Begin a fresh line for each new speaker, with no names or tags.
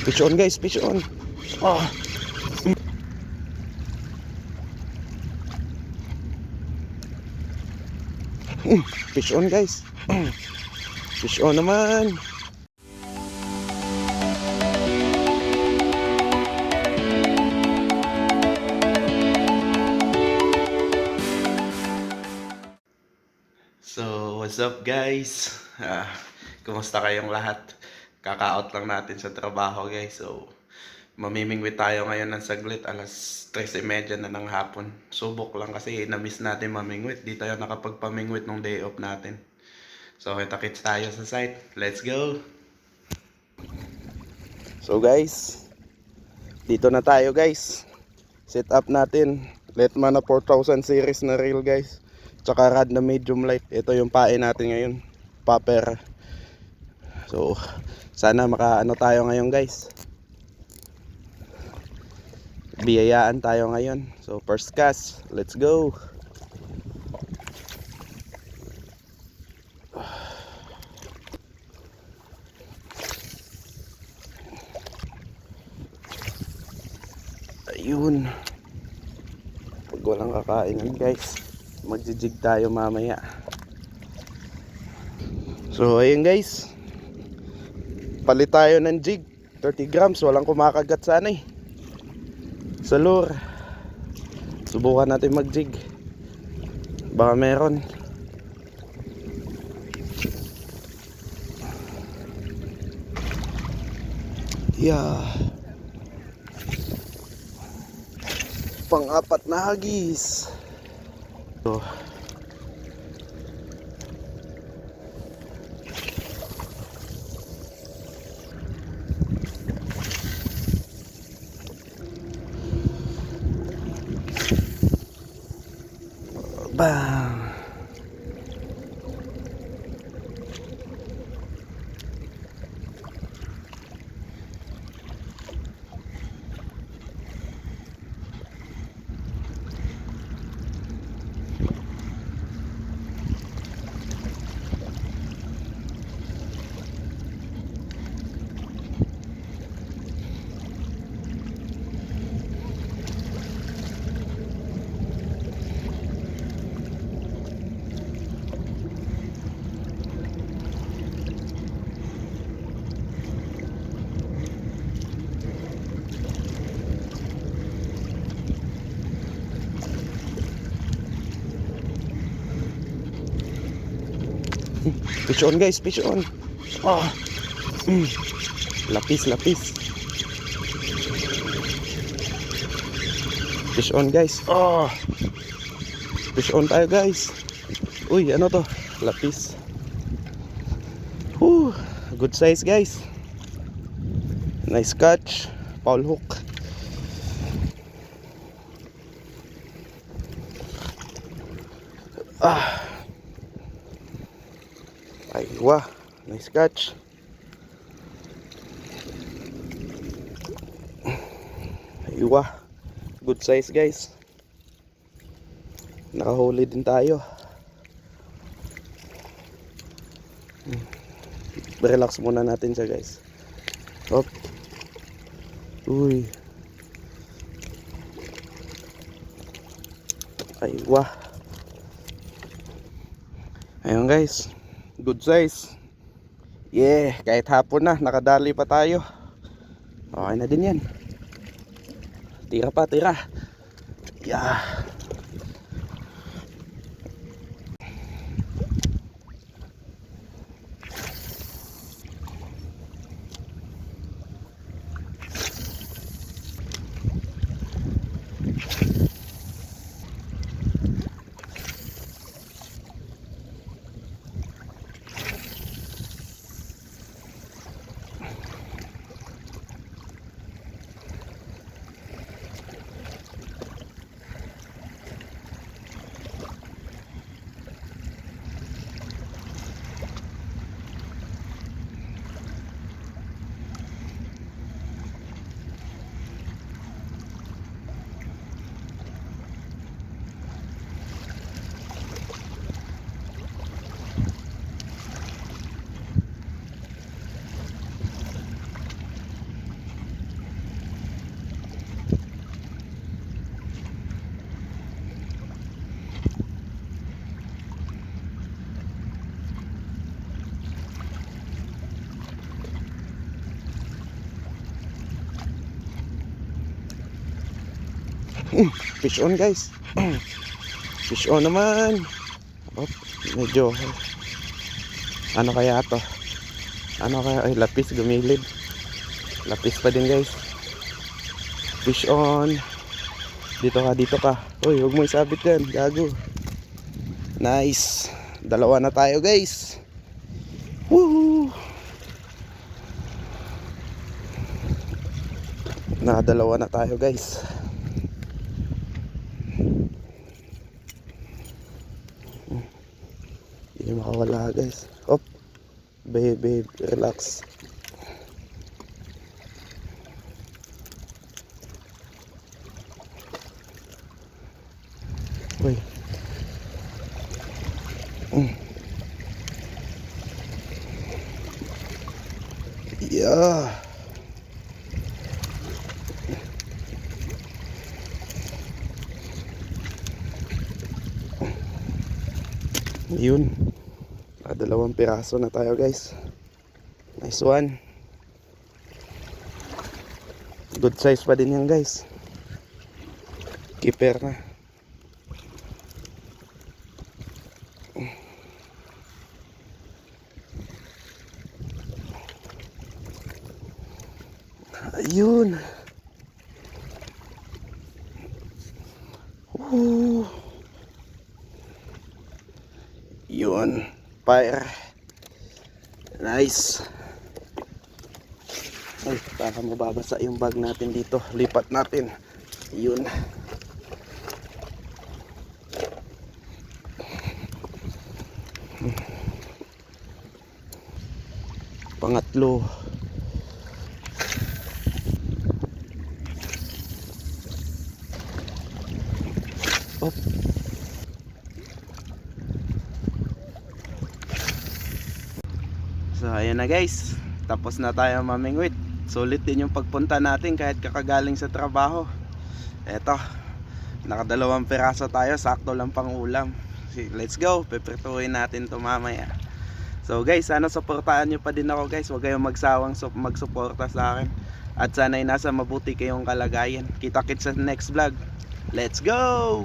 Fish on guys, fish on. Oh. Fish on guys. Fish on naman. So, what's up guys? Kumusta kayong lahat? Kaka-out lang natin sa trabaho guys. So, mamimingwit tayo ngayon ng saglit. Alas 3:30 na ng hapon. Subok lang kasi na-miss natin mamingwit. Di tayo nakapagpamingwit nung day off natin. So, kita-kits tayo sa site. Let's go! So guys, dito na tayo guys. Set up natin. Letman na 4000 series na reel guys. Tsaka rod na medium light. Ito yung pae natin ngayon, popper. So sana makaano tayo ngayon guys. Biyayaan tayo ngayon. So first cast, let's go. Ayun. Pag walang kakainin guys, magjijig tayo mamaya. So ayun guys, palit tayo ng jig 30 grams, walang kumakagat sana sa lure. Subukan natin mag jig, baka meron. Yeah, pang-apat na hagis. So bang. Fish on guys, fish on. Oh. Lapis, lapis. Fish on guys. Oh. Fish on tayo guys. Uy, ano to? Lapis. Good size guys. Nice catch. Foul hook. Aywa, nice catch. Aywa, good size guys. Nakahuli din tayo. Relax muna natin siya guys. Hop. Uy. Aywa. Ayun guys, good size. Yeah, kahit hapon na, nakadali pa tayo. Okay na din yan. Tira pa, tira. Yeah. Fish on guys. Fish on naman. Oh, medyo ano kaya to? Ano kaya? Ay, lapis gumilid. Lapis pa din guys. Fish on. Dito ka. Uy, huwag mo isabit yan, gago. Nice. Dalawa na tayo guys. Woohoo! Nakadalawa na tayo guys. Hindi makawala guys. Hop. Babe, relax. Uy. Yeah. Yun. Dalawang piraso na tayo guys. Nice one. Good size pa din yan guys. Keeper na. Ayun. Yun. Fire. Nice. Ay, baka mababasa yung bag natin dito. Lipat natin. Yun. Pangatlo. Oh. So ayan na guys, tapos na tayo mamingwit. Sulit din yung pagpunta natin kahit kakagaling sa trabaho. Eto, nakadalawang piraso tayo, sakto lang pang ulam. Let's go, peprituhin natin to mamaya. So guys, sana suportahan nyo pa din ako guys. Huwag kayong magsawang magsuporta sa akin. At sana'y nasa mabuti kayong kalagayan. Kita-kits sa next vlog. Let's go!